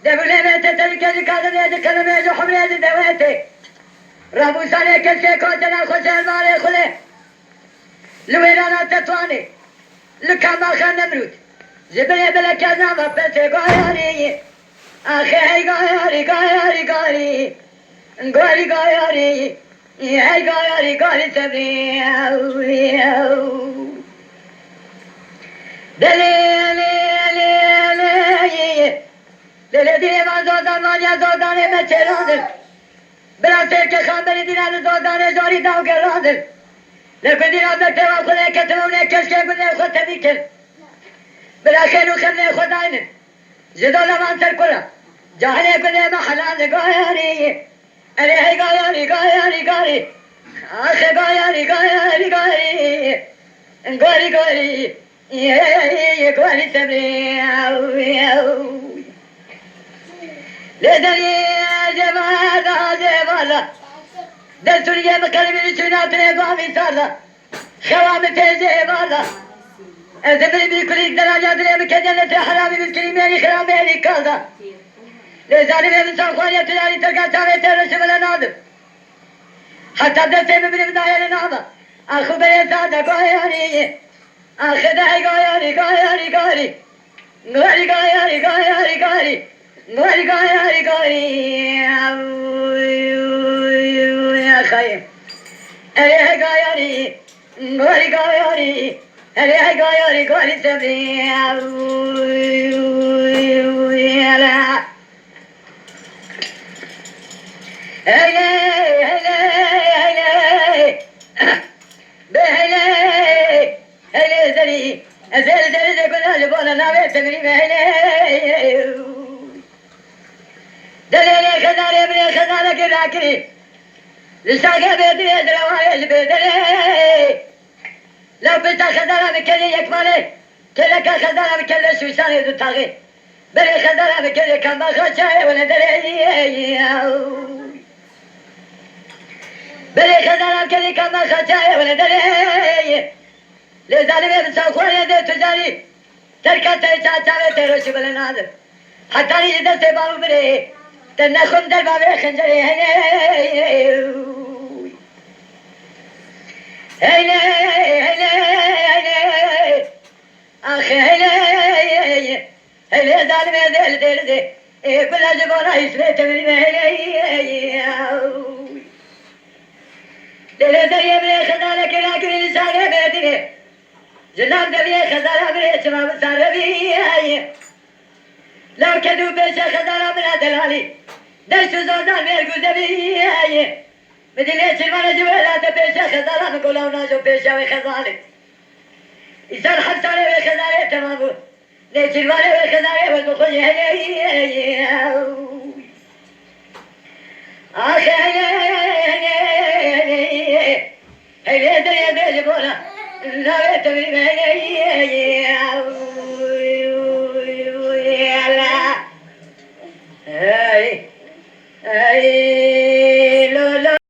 دبلمه تتركز كذا كلمة حملة دواتي رابو سالي كسي كوتنا خوش المال خله لويرانا تتواني لكما خان نمرود زبني بلا كذا ما بس غاياري اخي غاياري غاياري غاياري غاياري غاياري هاي غاياري غاياري تبري دلی ما زودان مانیا زودانه مچراندر بلا سرک خانبری دینا زودانه زوری داو گراندر لکن دینا بکتوا خونه کتمونه کشکه گونه خود تبیکر بلا خیلو خمنه خود آینه زدو لمان سر کلا جاهنه گونه محلان گایاری اره هی گایاری گایاری گاری آخه گایاری گایاری گاری گاری گاری گاری تبری لدني جمال جمال دستوري مكلمي سناتني قامي صار خوامتي جمال زمري بكل درجات لي مكجنة حرامي بالكلمة خرامي كذا لزالي من سانخوانية تلالي تلقى سامي ترش ولا نادم حتى دستي من بداية لنامة أخو بيسادة قاياري أخدعي قاياري قاياري قاياري قاياري قاياري قاياري قاياري غاري غاري غاري يا خايم أري غاري غاري غاري أري غاري غاري تبي يا لا هلا هلا هلا بهلا هلا زري أزل زري كنا جبنا نبي تبي بهلا دليل خداري من خدارك راكري لساقه بيدي دلوايش بيدري لو بنت خدارة بكلي يكمالي كلك خدارة بكلي سوساني دو تاغي بلي خدارة بكلي كان بخشاي ولا دري بلي خدارة بكلي كان بخشاي ولا دري لذلك بساقواني دي تجاري تركا تيسا تيروشي بلنادر حتى نجد سيبانو بري تنخون در باب خنجری هیله هیله هیله هیله آخه هیله هیله ظالم دل دل دل کل جبانا اسمه تبریم هیله دل دریه بره خدانه کرا کری نساگه بیدیه جناب دبیه خدانه بره چما بساره بیه لو کدو پیش خدانه بره دلالی درس زودان میرگوزه بیایی مدیله چلمان جوالات پیش خزاله مگولاو ناجو پیشه و خزاله ایسان حبسانه و خزاله تمام بود نه چلمانه و خزاله و بخوشی هیلی آخه هیلی دریه بیش بولا نوی تبریم هیلی الله Hey